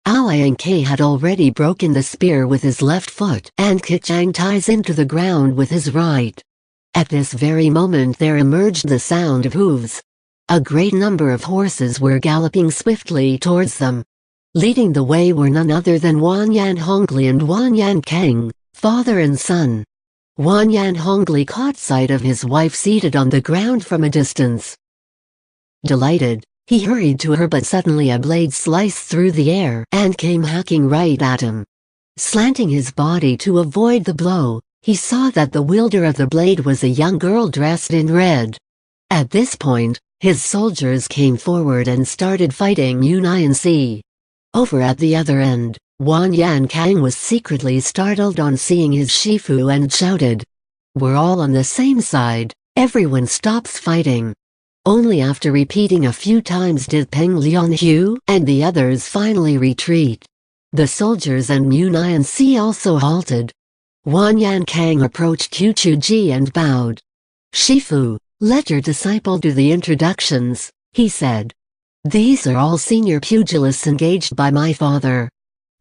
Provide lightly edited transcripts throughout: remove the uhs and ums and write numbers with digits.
Aoyangke had already broken the spear with his left foot and kicked Yang Taizin to the ground with his right. At this very moment there emerged the sound of hooves. A great number of horses were galloping swiftly towards them. Leading the way were none other than Wanyan Hongli and Wanyan Kang, father and son. Wanyan Hongli caught sight of his wife seated on the ground from a distance. Delighted, he hurried to her, but suddenly a blade sliced through the air and came hacking right at him. Slanting his body to avoid the blow, he saw that the wielder of the blade was a young girl dressed in red. At this point, his soldiers came forward and started fighting Uniansi. Over at the other end, Wanyan Kang was secretly startled on seeing his Shifu and shouted, "We're all on the same side, everyone stops fighting." Only after repeating a few times did Peng Lianhu and the others finally retreat. The soldiers and Uniansi also halted. Wanyan Kang approached Qiuquji and bowed. "Shifu, let your disciple do the introductions," he said. "These are all senior pugilists engaged by my father."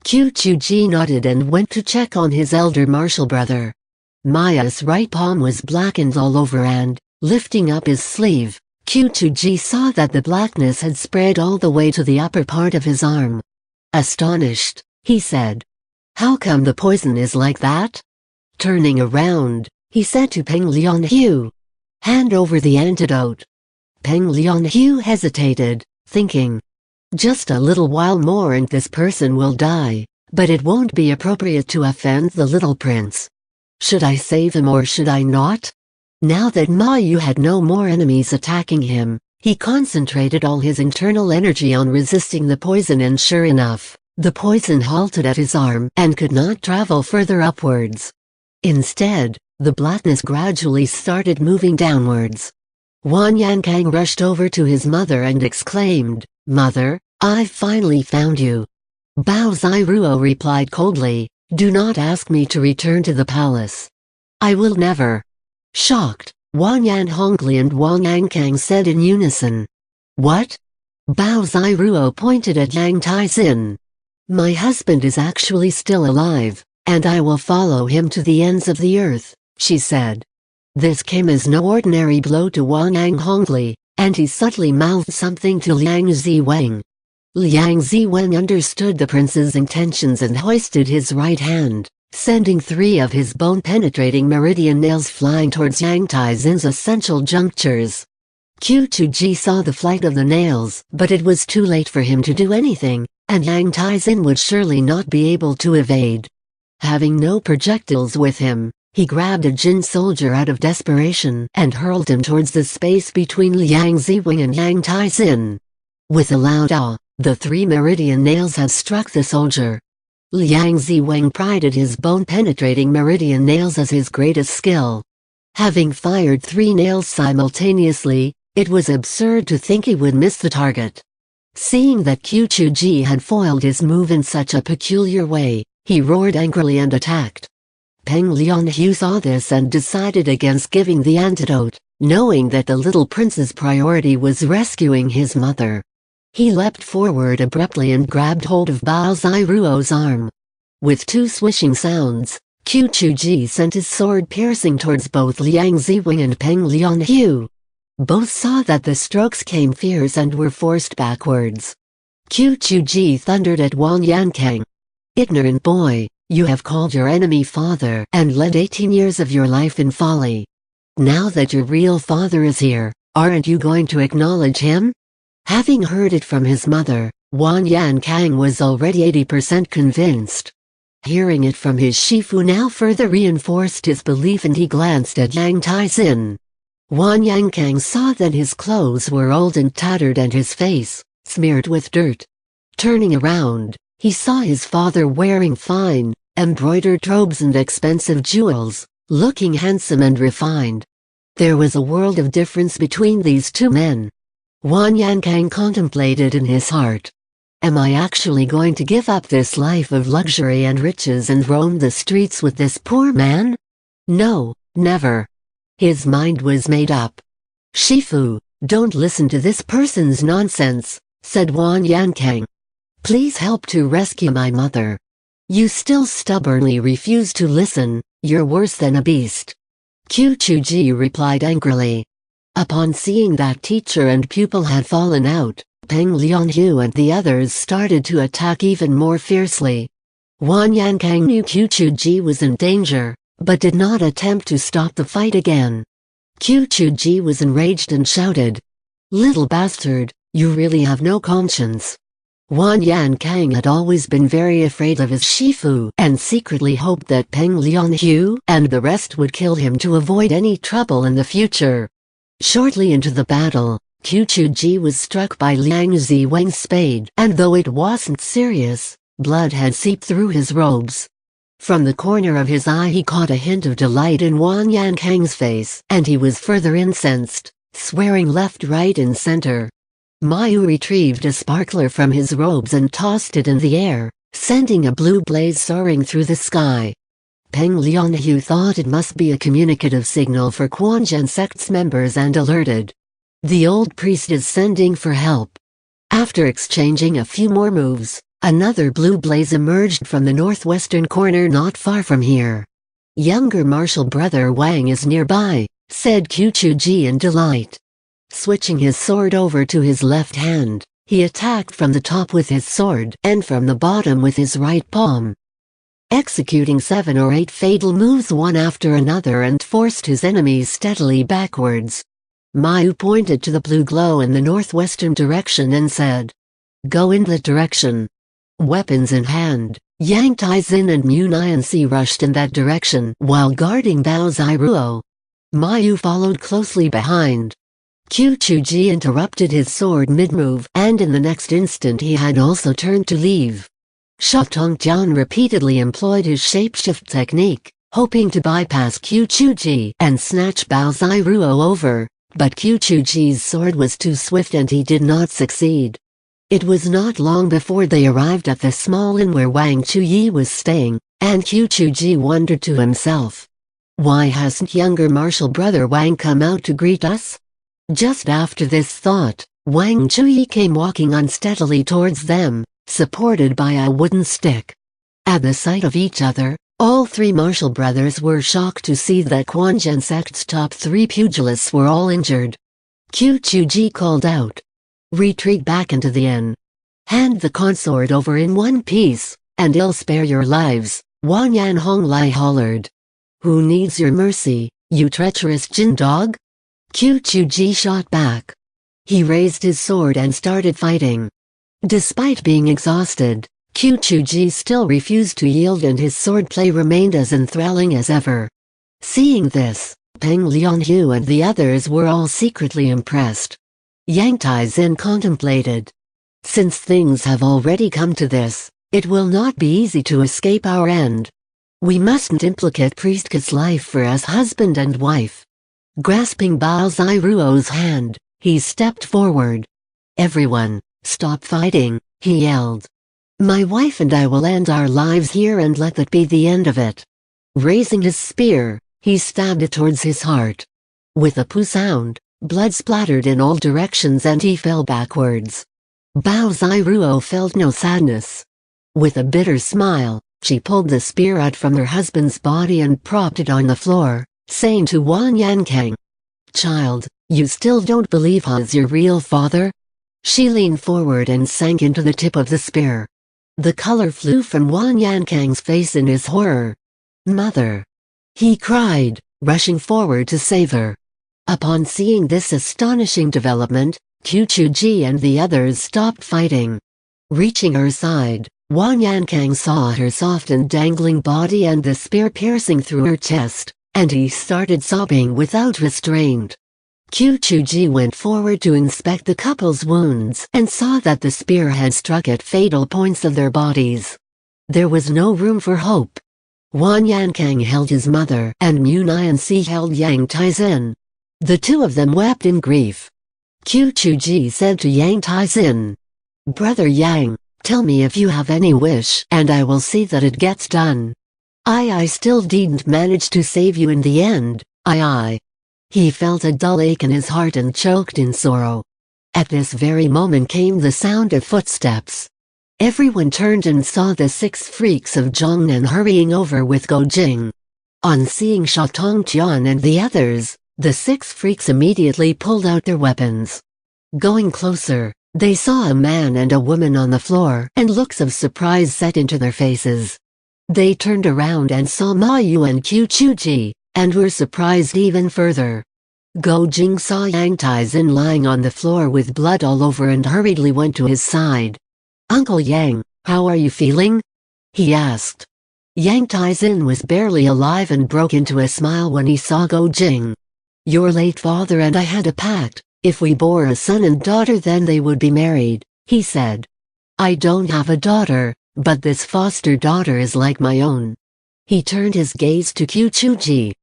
Qiuquji nodded and went to check on his elder martial brother. Maya's right palm was blackened all over and, lifting up his sleeve, Qiuquji saw that the blackness had spread all the way to the upper part of his arm. Astonished, he said, "How come the poison is like that?" Turning around, he said to Peng Lianhu, "Hand over the antidote." Peng Lianhu hesitated, thinking, "Just a little while more and this person will die, but it won't be appropriate to offend the little prince. Should I save him or should I not?" Now that Ma Yu had no more enemies attacking him, he concentrated all his internal energy on resisting the poison, and sure enough, the poison halted at his arm and could not travel further upwards. Instead, the blackness gradually started moving downwards. Wanyan Kang rushed over to his mother and exclaimed, "Mother, I've finally found you." Bao Ziruo replied coldly, "Do not ask me to return to the palace. I will never." Shocked, Wanyan Hongli and Wanyan Kang said in unison, "What?" Bao Ziruo pointed at Yang Taizin. "My husband is actually still alive, and I will follow him to the ends of the earth," she said. This came as no ordinary blow to Wanyan Hongli, and he subtly mouthed something to Liang Ziwang. Liang Ziwang understood the prince's intentions and hoisted his right hand, sending 3 of his bone-penetrating meridian nails flying towards Yang Taizin's essential junctures. Qiuquji saw the flight of the nails, but it was too late for him to do anything, and Yang Taizin would surely not be able to evade. Having no projectiles with him, he grabbed a Jin soldier out of desperation and hurled him towards the space between Liang Ziwang and Yang Taizin. With a loud "ah," the 3 meridian nails had struck the soldier. Liang Ziwang prided his bone-penetrating meridian nails as his greatest skill. Having fired 3 nails simultaneously, it was absurd to think he would miss the target. Seeing that Qiuquji had foiled his move in such a peculiar way, he roared angrily and attacked. Peng Lianhu saw this and decided against giving the antidote, knowing that the little prince's priority was rescuing his mother. He leapt forward abruptly and grabbed hold of Bao Ziruo's arm. With 2 swishing sounds, Qiuquji sent his sword piercing towards both Liang Ziwang and Peng Lianhu. Both saw that the strokes came fierce and were forced backwards. Qiuquji thundered at Wanyan Kang. "Ignorant boy, you have called your enemy father and led 18 years of your life in folly. Now that your real father is here, aren't you going to acknowledge him?" Having heard it from his mother, Wanyan Kang was already 80% convinced. Hearing it from his Shifu now further reinforced his belief, and he glanced at Yang Taizin. Wanyan Kang saw that his clothes were old and tattered and his face, smeared with dirt. Turning around, he saw his father wearing fine, embroidered robes and expensive jewels, looking handsome and refined. There was a world of difference between these 2 men. Wanyan Kang contemplated in his heart. Am I actually going to give up this life of luxury and riches and roam the streets with this poor man? No, never. His mind was made up. "Shifu, don't listen to this person's nonsense," said Wanyan Kang. Please help to rescue my mother. You still stubbornly refuse to listen, you're worse than a beast. Qiuchuji replied angrily. Upon seeing that teacher and pupil had fallen out, Peng Lianhu and the others started to attack even more fiercely. Wan Yankang knew Qiuchuji was in danger, but did not attempt to stop the fight again. Qiuchuji was enraged and shouted, "Little bastard, you really have no conscience." Wan Yankang had always been very afraid of his Shifu and secretly hoped that Peng Lianhu and the rest would kill him to avoid any trouble in the future. Shortly into the battle, Qiuchuji was struck by Liang Ziwang's spade, and though it wasn't serious, blood had seeped through his robes. From the corner of his eye he caught a hint of delight in Wan Yankang's face, and he was further incensed, swearing left, right and center. Mayu retrieved a sparkler from his robes and tossed it in the air, sending a blue blaze soaring through the sky. Peng Lianhu thought it must be a communicative signal for Quanzhen sect's members and alerted. The old priest is sending for help. After exchanging a few more moves, another blue blaze emerged from the northwestern corner not far from here. Younger martial brother Wang is nearby, said Qiuchuji in delight. Switching his sword over to his left hand, he attacked from the top with his sword and from the bottom with his right palm. Executing 7 or 8 fatal moves one after another and forced his enemies steadily backwards. Mayu pointed to the blue glow in the northwestern direction and said, "Go in that direction." Weapons in hand, Yang Taizin and Mu Nianxi rushed in that direction while guarding Bao Ziruo. Mayu followed closely behind. Qiuchuji interrupted his sword mid-move, and in the next instant he had also turned to leave. Sha Tongjian repeatedly employed his shapeshift technique, hoping to bypass Qiuchuji and snatch Bao Ziruo over, but Qiuchuji's sword was too swift and he did not succeed. It was not long before they arrived at the small inn where Wang Chuyi was staying, and Qiuchuji wondered to himself, "Why hasn't younger martial brother Wang come out to greet us?" Just after this thought, Wang Chuyi came walking unsteadily towards them, supported by a wooden stick. At the sight of each other, all 3 martial brothers were shocked to see that Quanzhen sect's top 3 pugilists were all injured. Qiuchuji called out, "Retreat back into the inn. Hand the consort over in one piece, and I'll spare your lives," Wang Yan Honglai hollered. "Who needs your mercy, you treacherous Jin dog?" Qiuchuji shot back. He raised his sword and started fighting. Despite being exhausted, Qiuchuji still refused to yield and his swordplay remained as enthralling as ever. Seeing this, Peng Lianhu and the others were all secretly impressed. Yang Taizin contemplated. Since things have already come to this, it will not be easy to escape our end. We mustn't implicate Priest Ke's life for us husband and wife. Grasping Bao Ziruo's hand, he stepped forward. "Everyone, stop fighting," he yelled. "My wife and I will end our lives here and let that be the end of it." Raising his spear, he stabbed it towards his heart. With a poo sound, blood splattered in all directions and he fell backwards. Bao Ziruo felt no sadness. With a bitter smile, she pulled the spear out from her husband's body and propped it on the floor, saying to Wan Yankang, "Child, you still don't believe he's your real father?" She leaned forward and sank into the tip of the spear. The color flew from Wan Yankang's face in his horror. "Mother!" he cried, rushing forward to save her. Upon seeing this astonishing development, Qiuchuji and the others stopped fighting. Reaching her side, Wan Yankang saw her soft and dangling body and the spear piercing through her chest, and he started sobbing without restraint. Qiuchuji went forward to inspect the couple's wounds and saw that the spear had struck at fatal points of their bodies. There was no room for hope. Wan Yankang held his mother and Mu Nianxi held Yang Taizin. The 2 of them wept in grief. Qiuchuji said to Yang Taizin, "Brother Yang, tell me if you have any wish and I will see that it gets done. I still didn't manage to save you in the end, I. He felt a dull ache in his heart and choked in sorrow. At this very moment came the sound of footsteps. Everyone turned and saw the 6 freaks of Zhongnan hurrying over with Go Jing. On seeing Changchun and the others, the 6 freaks immediately pulled out their weapons. Going closer, they saw a man and a woman on the floor, and looks of surprise set into their faces. They turned around and saw Ma Yu and Qiu Chuji, and were surprised even further. Go Jing saw Yang Taizin lying on the floor with blood all over and hurriedly went to his side. "Uncle Yang, how are you feeling?" he asked. Yang Taizin was barely alive and broke into a smile when he saw Go Jing. "Your late father and I had a pact. If we bore a son and daughter then they would be married," he said. "I don't have a daughter, but this foster daughter is like my own." He turned his gaze to Qiu Chuji.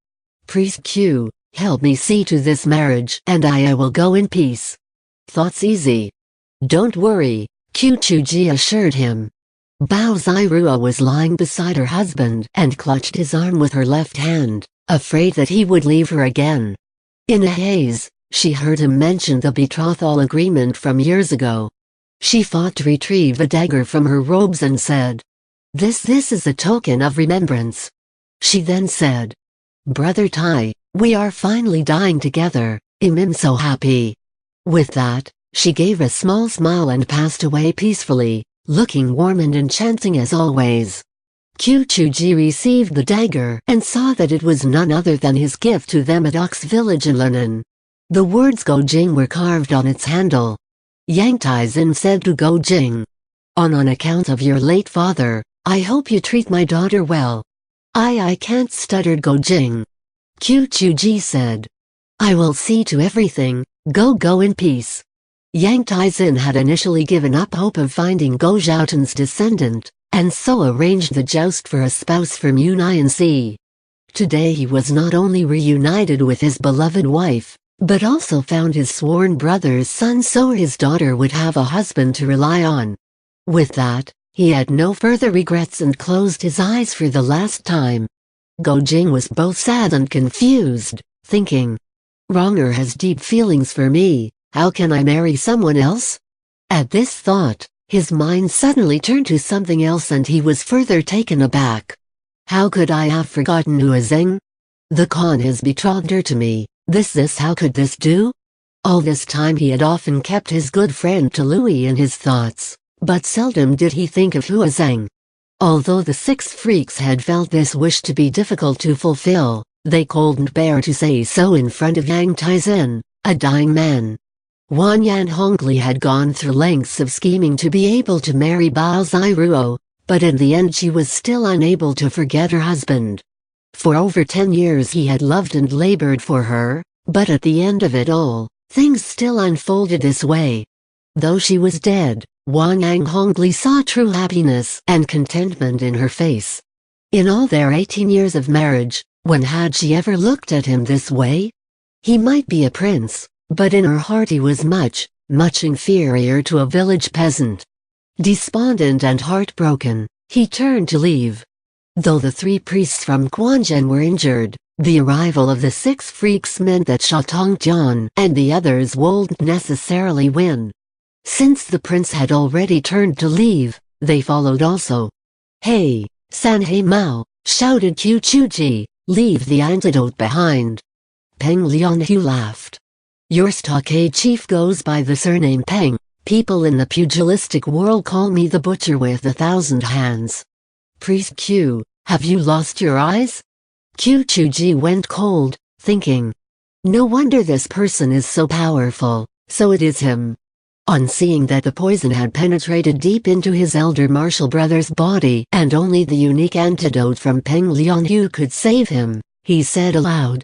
"Priest Qiu, help me see to this marriage and I will go in peace." "Thoughts easy. Don't worry," Qiu Chuji assured him. Bao Zirua was lying beside her husband and clutched his arm with her left hand, afraid that he would leave her again. In a haze, she heard him mention the betrothal agreement from years ago. She fought to retrieve the dagger from her robes and said, This is a token of remembrance." She then said, "Brother Tai, we are finally dying together, I'm so happy." With that, she gave a small smile and passed away peacefully, looking warm and enchanting as always. Qiu Chuji received the dagger and saw that it was none other than his gift to them at Ox Village in Lenin. The words Go Jing were carved on its handle. Yang Taizin said to Go Jing, On account of your late father, I hope you treat my daughter well." I can't," stuttered Go Jing. Qiu Chuji said, "I will see to everything, go in peace." Yang Taizin had initially given up hope of finding Go Zhaotun's descendant, and so arranged the joust for a spouse from Yunnan Sea. Today he was not only reunited with his beloved wife, but also found his sworn brother's son, so his daughter would have a husband to rely on. With that, he had no further regrets and closed his eyes for the last time. Go Jing was both sad and confused, thinking, "Wronger has deep feelings for me, how can I marry someone else?" At this thought, his mind suddenly turned to something else and he was further taken aback. How could I have forgotten Hua Zeng? The Khan has betrothed her to me, this how could this do? All this time he had often kept his good friend Louis in his thoughts, but seldom did he think of Hua Zeng. Although the 6 freaks had felt this wish to be difficult to fulfill, they couldn't bear to say so in front of Yang Taizin, a dying man. Wanyan Hongli had gone through lengths of scheming to be able to marry Bao Ziruo, but in the end she was still unable to forget her husband. For over 10 years he had loved and labored for her, but at the end of it all, things still unfolded this way. Though she was dead, Wanyan Hongli saw true happiness and contentment in her face. In all their 18 years of marriage, when had she ever looked at him this way? He might be a prince, but in her heart he was much inferior to a village peasant. Despondent and heartbroken, he turned to leave. Though the 3 priests from Quanzhen were injured, the arrival of the 6 freaks meant that Shotongjian and the others wouldn't necessarily win. Since the prince had already turned to leave, they followed also. "Hey, Sanhei Mao," shouted Qiu Chuji, "leave the antidote behind." Peng Lianhu laughed. "Your stockade chief goes by the surname Peng. People in the pugilistic world call me the butcher with 1,000 hands." "Priest Qiu, have you lost your eyes?" Qiu Chuji went cold, thinking, "No wonder this person is so powerful, so it is him." On seeing that the poison had penetrated deep into his elder martial brother's body and only the unique antidote from Peng Lianhu could save him, he said aloud,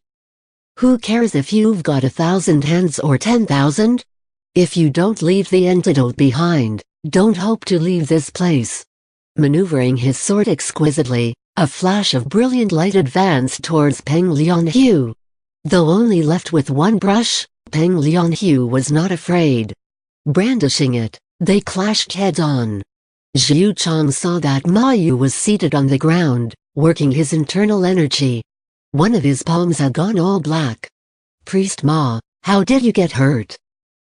"Who cares if you've got 1,000 hands or 10,000? If you don't leave the antidote behind, don't hope to leave this place." Maneuvering his sword exquisitely, a flash of brilliant light advanced towards Peng Lianhu. Though only left with one brush, Peng Lianhu was not afraid. Brandishing it, they clashed head-on. Zhu Chang saw that Ma Yu was seated on the ground, working his internal energy. One of his palms had gone all black. "Priest Ma, how did you get hurt?"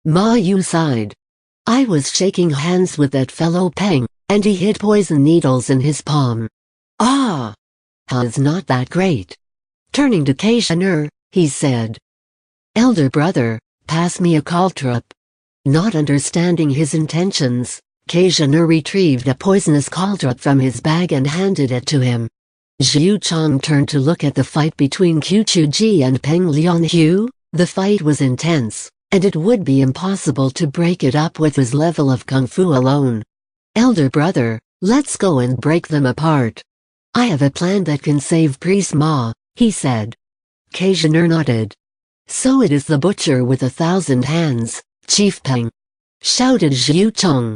Ma Yu sighed. "I was shaking hands with that fellow Peng, and he hid poison needles in his palm. Ah! It's not that great. Turning to Changchun, he said, "Elder brother, pass me a caltrop." Not understanding his intentions, Changchun retrieved a poisonous caltrop from his bag and handed it to him. Zhu Chang turned to look at the fight between Qu Chuji and Peng Lianhu. The fight was intense, and it would be impossible to break it up with his level of kung fu alone. "Elder brother, let's go and break them apart. I have a plan that can save Priest Ma," he said. Changchun nodded. "So it is the butcher with 1,000 hands, Chief Peng," shouted Zhu Chang.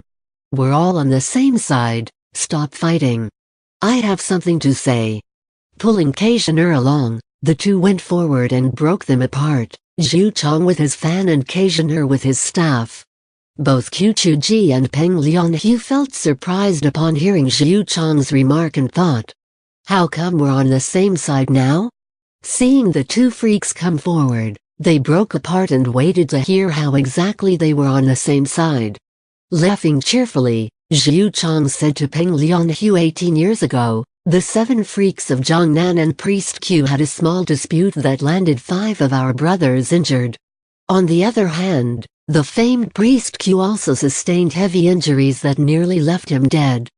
"We're all on the same side, stop fighting. I have something to say." Pulling Changchun along, the two went forward and broke them apart, Zhu Chang with his fan and Changchun with his staff. Both Qu Chuji and Peng Lianhu felt surprised upon hearing Zhu Chang's remark and thought, "How come we're on the same side now?" Seeing the two freaks come forward, they broke apart and waited to hear how exactly they were on the same side. Laughing cheerfully, Zhu Chang said to Peng Lianhu, 18 years ago, the 7 freaks of Jiangnan and Priest Q had a small dispute that landed 5 of our brothers injured. On the other hand, the famed Priest Q also sustained heavy injuries that nearly left him dead.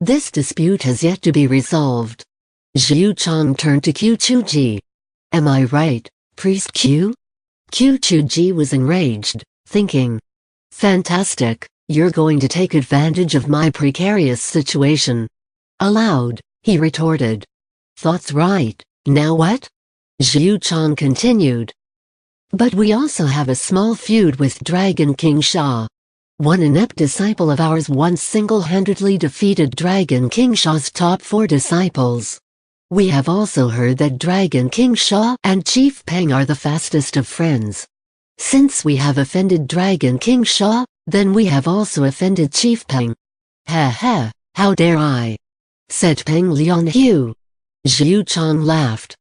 This dispute has yet to be resolved. Zhu Chang turned to Qu Chuji. "Am I right, Priest Q?" Qu Chuji was enraged, thinking, "Fantastic, you're going to take advantage of my precarious situation." Aloud, he retorted, "Thought's right, now what?" Zhu Chang continued, "But we also have a small feud with Dragon King Sha. One inept disciple of ours once single-handedly defeated Dragon King Sha's top 4 disciples. We have also heard that Dragon King Sha and Chief Peng are the fastest of friends. Since we have offended Dragon King Sha, then we have also offended Chief Peng." "Ha, how dare I?" said Peng Lianhu. Zhu Chang laughed.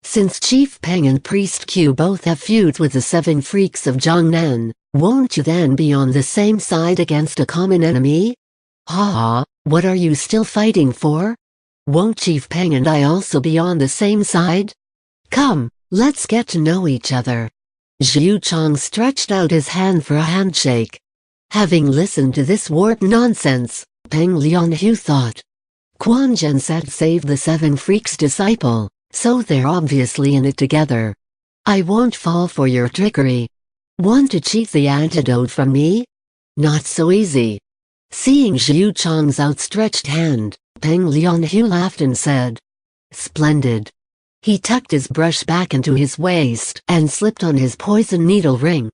"Since Chief Peng and Priest Q both have feuds with the 7 freaks of Jiangnan, won't you then be on the same side against a common enemy? Ha, what are you still fighting for? Won't Chief Peng and I also be on the same side? Come, let's get to know each other." Zhu Chang stretched out his hand for a handshake. Having listened to this warped nonsense, Peng Lianhu thought, Quan Zhensat saved the 7 freaks' disciple, so they're obviously in it together. I won't fall for your trickery. Want to cheat the antidote from me? Not so easy. Seeing Zhu Chang's outstretched hand, Peng Lianhu laughed and said, "Splendid." He tucked his brush back into his waist and slipped on his poison needle ring.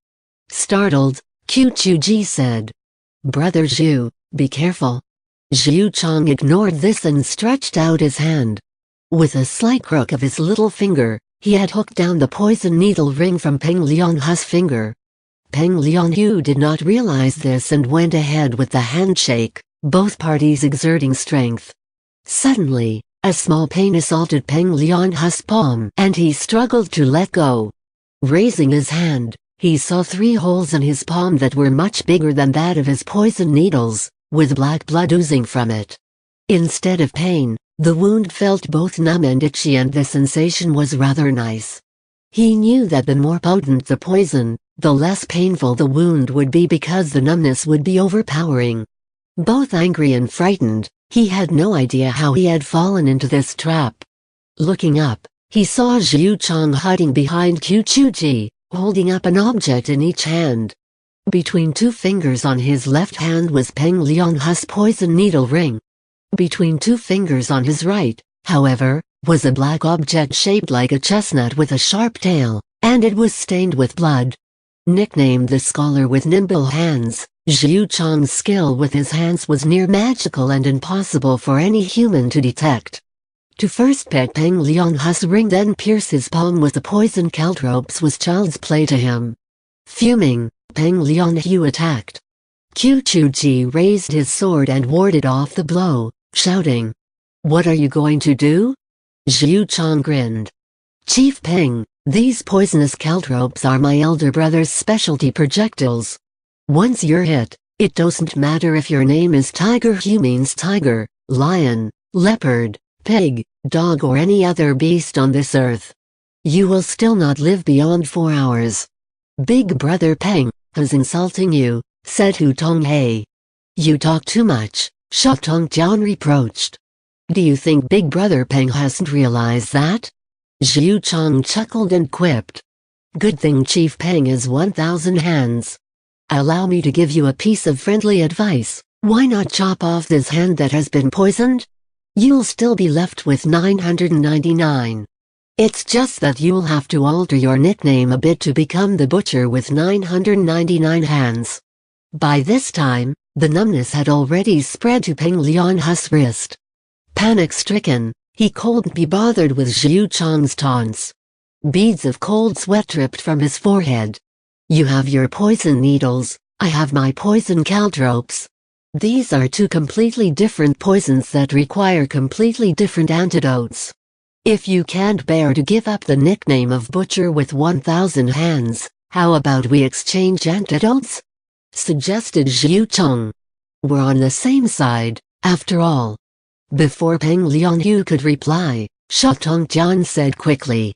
Startled, Qu Chuji said, "Brother Zhu, be careful." Zhu Chang ignored this and stretched out his hand. With a slight crook of his little finger, he had hooked down the poison needle ring from Peng Lianhu's finger. Peng Lianhu did not realize this and went ahead with the handshake, both parties exerting strength. Suddenly, a small pain assaulted Peng Lianhu's palm and he struggled to let go. Raising his hand, he saw 3 holes in his palm that were much bigger than that of his poison needles, with black blood oozing from it. Instead of pain, the wound felt both numb and itchy, and the sensation was rather nice. He knew that the more potent the poison, the less painful the wound would be because the numbness would be overpowering. Both angry and frightened, he had no idea how he had fallen into this trap. Looking up, he saw Zhu Chang hiding behind Qu Chuji, holding up an object in each hand. Between 2 fingers on his left hand was Peng Lianhu's poison needle ring. Between 2 fingers on his right, however, was a black object shaped like a chestnut with a sharp tail, and it was stained with blood. Nicknamed the Scholar with Nimble Hands, Zhu Chang's skill with his hands was near magical and impossible for any human to detect. To first peck Peng Lianhu's ring then pierce his palm with the poison caltropes was child's play to him. Fuming, Peng Lianhu attacked. Qu Chuji raised his sword and warded off the blow, shouting, "What are you going to do?" Zhu Chang grinned. "Chief Peng, these poisonous caltropes are my elder brother's specialty projectiles. Once you're hit, It doesn't matter if your name is Tiger Hugh means tiger, lion, leopard, pig, dog or any other beast on this earth. You will still not live beyond 4 hours. Big Brother Peng is insulting you, said Hu Tonghei. You talk too much, Sha Tongjian reproached. Do you think Big Brother Peng hasn't realized that? Zhu Chong chuckled and quipped. Good thing Chief Peng is 1,000 hands. Allow me to give you a piece of friendly advice. Why not chop off this hand that has been poisoned? You'll still be left with 999. It's just that you'll have to alter your nickname a bit to become the butcher with 999 hands. By this time, the numbness had already spread to Peng Lianhu's wrist. Panic-stricken, he couldn't be bothered with Zhu Chong's taunts. Beads of cold sweat dripped from his forehead. You have your poison needles, I have my poison caltropes. These are two completely different poisons that require completely different antidotes. If you can't bear to give up the nickname of Butcher with 1,000 hands, how about we exchange antidotes? Suggested Zhu Chong. We're on the same side, after all. Before Peng Lianhu could reply, Sha Tongjian said quickly.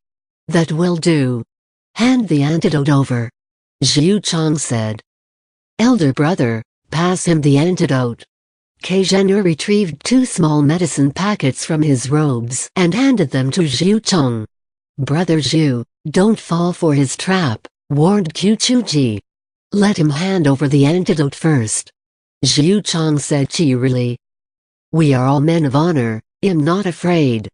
That will do. Hand the antidote over. Zhu Chong said. Elder brother, pass him the antidote. Zhener retrieved 2 small medicine packets from his robes and handed them to Zhu Chong. Brother Zhu, don't fall for his trap, warned Qiuchuji. Let him hand over the antidote first. Zhu Chong said cheerily. We are all men of honor, I'm not afraid.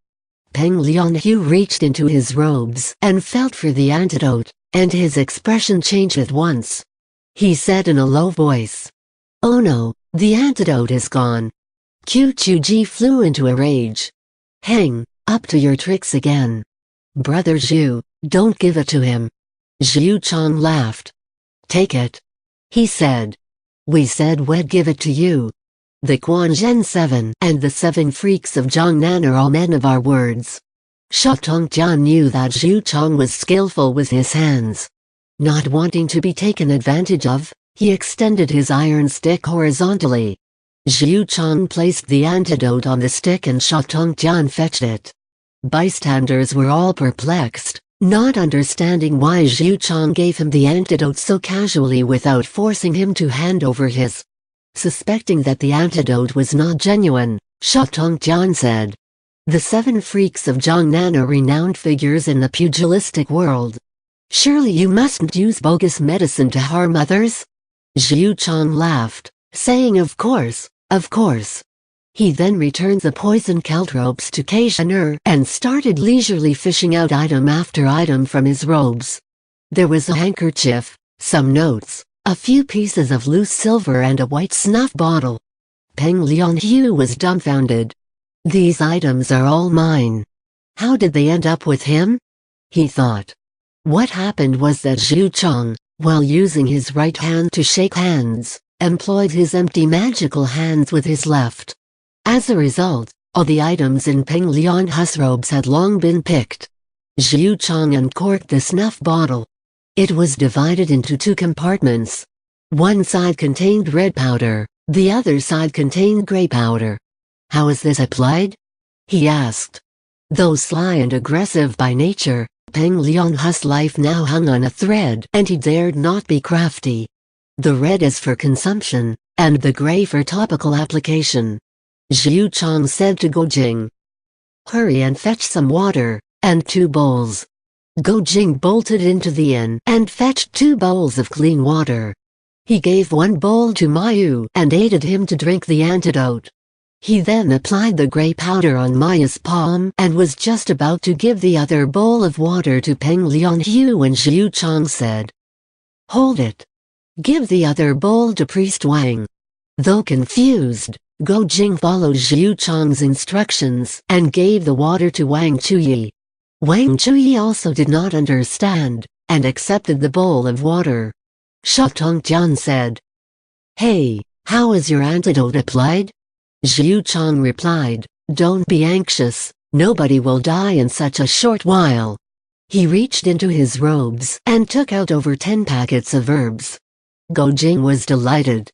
Peng Lianhu reached into his robes and felt for the antidote, and his expression changed at once. He said in a low voice. Oh no, the antidote is gone. Qiuchuji flew into a rage. Hang, up to your tricks again. Brother Zhu, don't give it to him. Zhu Chong laughed. Take it. He said. We said we'd give it to you. The Quanzhen 7 and the 7 freaks of Jiangnan are all men of our words. Sha Tongjian knew that Zhu Chong was skillful with his hands. Not wanting to be taken advantage of, he extended his iron stick horizontally. Zhu Chong placed the antidote on the stick and Sha Tongjian fetched it. Bystanders were all perplexed, not understanding why Zhu Chong gave him the antidote so casually without forcing him to hand over his. Suspecting that the antidote was not genuine, Sha Tongjian said. The 7 freaks of Jiangnan are renowned figures in the pugilistic world. Surely you mustn't use bogus medicine to harm others? Zhu Chong laughed, saying of course, of course. He then returned the poison caltropes to Zhener and started leisurely fishing out item after item from his robes. There was a handkerchief, some notes, a few pieces of loose silver and a white snuff bottle. Peng Lianhu was dumbfounded. These items are all mine. How did they end up with him? He thought. What happened was that Zhu Chong, while using his right hand to shake hands, employed his empty magical hands with his left. As a result, all the items in Peng Lianhu's robes had long been picked. Zhu Chong uncorked the snuff bottle. It was divided into 2 compartments. One side contained red powder, the other side contained gray powder. How is this applied? He asked. Though sly and aggressive by nature, Peng Lianhu's life now hung on a thread and he dared not be crafty. The red is for consumption, and the gray for topical application. Zhu Chong said to Gojing. Hurry and fetch some water, and 2 bowls. Gojing bolted into the inn and fetched 2 bowls of clean water. He gave 1 bowl to Mayu and aided him to drink the antidote. He then applied the gray powder on Mayu's palm and was just about to give the other bowl of water to Peng Lianhu when Zhu Chong said, Hold it. Give the other bowl to Priest Wang. Though confused, Gojing followed Zhu Chong's instructions and gave the water to Wang Chuyi. Wang Chuyi also did not understand, and accepted the bowl of water. Sha Tongjian said, Hey, how is your antidote applied? Zhu Chong replied, Don't be anxious, nobody will die in such a short while. He reached into his robes and took out over 10 packets of herbs. Gojing was delighted.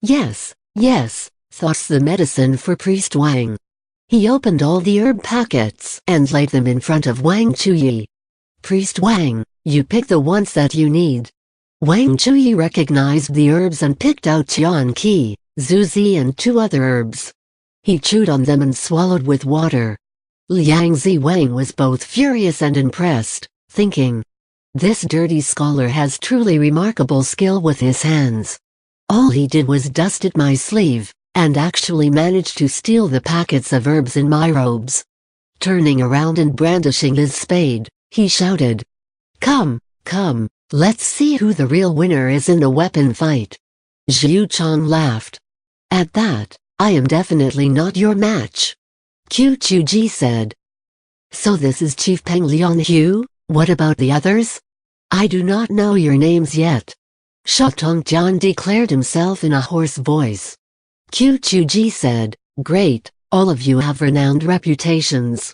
Yes, yes, thoughts the medicine for Priest Wang. He opened all the herb packets and laid them in front of Wang Chuyi. Priest Wang, you pick the ones that you need. Wang Chuyi recognized the herbs and picked out Qian Qi, Zuzi and 2 other herbs. He chewed on them and swallowed with water. Liang Ziwang was both furious and impressed, thinking, "This dirty scholar has truly remarkable skill with his hands. All he did was dusted my sleeve, and actually managed to steal the packets of herbs in my robes." Turning around and brandishing his spade, he shouted, "Come, come, let's see who the real winner is in a weapon fight." Zhu Chong laughed. "At that, I am definitely not your match," Qu Chuji said. "So this is Chief Peng Lianhu, what about the others?" "I do not know your names yet," Sha Tongjian declared himself in a hoarse voice. Qu Chuji said, "Great, all of you have renowned reputations.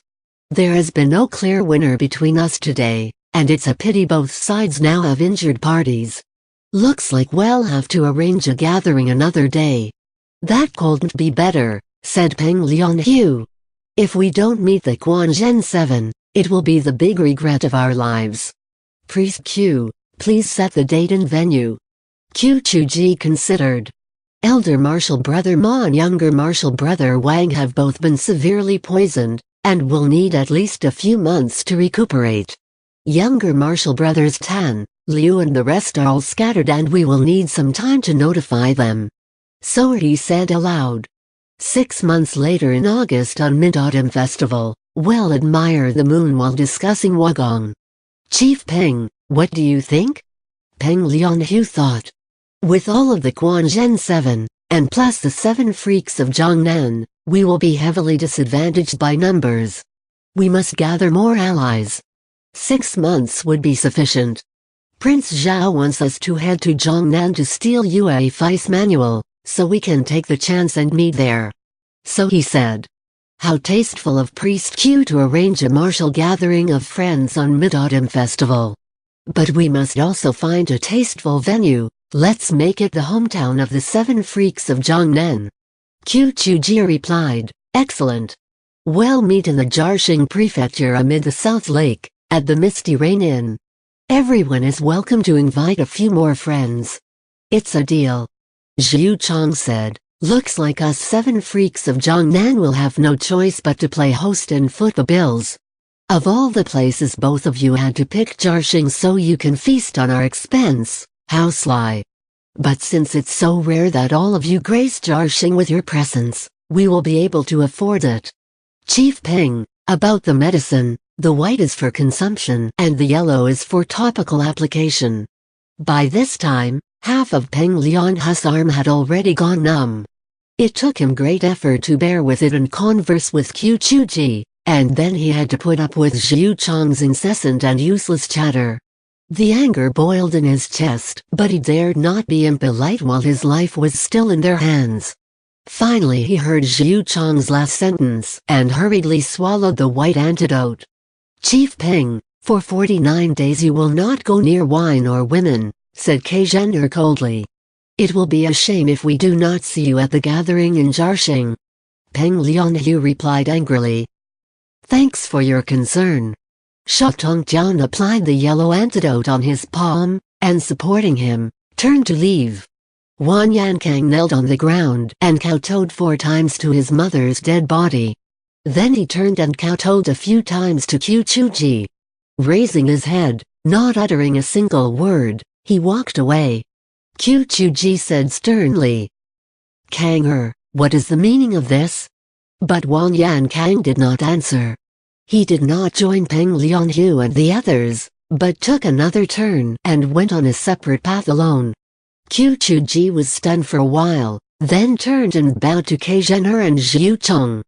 There has been no clear winner between us today, and it's a pity both sides now have injured parties. Looks like we'll have to arrange a gathering another day." "That couldn't be better," said Peng Lianhu. "If we don't meet the Quanzhen 7, it will be the big regret of our lives. Priest Q, please set the date and venue." Qu Chuji considered. Elder Martial Brother Ma and younger Martial Brother Wang have both been severely poisoned, and will need at least a few months to recuperate. Younger Martial Brothers Tan, Liu and the rest are all scattered and we will need some time to notify them. So he said aloud. 6 months later in August on Mid-Autumn Festival, we'll admire the moon while discussing Wugong. "Chief Peng, what do you think?" Peng Lianhu thought. "With all of the Quanzhen 7, and plus the 7 freaks of Jiangnan, we will be heavily disadvantaged by numbers. We must gather more allies. 6 months would be sufficient. Prince Zhao wants us to head to Jiangnan to steal Yue Fei's manual, so we can take the chance and meet there." So he said. How tasteful of Priest Q to arrange a martial gathering of friends on Mid-Autumn Festival. But we must also find a tasteful venue. Let's make it the hometown of the 7 freaks of Jiangnan. Qu Chuji replied, "Excellent. We'll meet in the Jiaxing Prefecture amid the South Lake, at the Misty Rain Inn. Everyone is welcome to invite a few more friends." "It's a deal," Zhu Chong said. "Looks like us 7 freaks of Jiangnan will have no choice but to play host and foot the bills. Of all the places both of you had to pick Jiaxing so you can feast on our expense. How sly. But since it's so rare that all of you grace Jiaxing with your presence, we will be able to afford it. Chief Peng, about the medicine, the white is for consumption and the yellow is for topical application." By this time, half of Peng Lianhu's arm had already gone numb. It took him great effort to bear with it and converse with Qu Chuji, and then he had to put up with Zhu Chong's incessant and useless chatter. The anger boiled in his chest, but he dared not be impolite while his life was still in their hands. Finally he heard Zhu Chong's last sentence and hurriedly swallowed the white antidote. "Chief Peng, for 49 days you will not go near wine or women," said Keizhener coldly. "It will be a shame if we do not see you at the gathering in Jiaxing." Peng Lianhu replied angrily. "Thanks for your concern." Sha Tongjian applied the yellow antidote on his palm, and supporting him, turned to leave. Wan Yankang knelt on the ground and kowtowed 4 times to his mother's dead body. Then he turned and kowtowed a few times to Qu Chuji. Raising his head, not uttering a single word, he walked away. Qu Chuji said sternly, "Kang what is the meaning of this?" But Wan Yankang did not answer. He did not join Peng Lianhu and the others, but took another turn and went on a separate path alone. Qu Chuji was stunned for a while, then turned and bowed to Keizhener and Zhu Chong.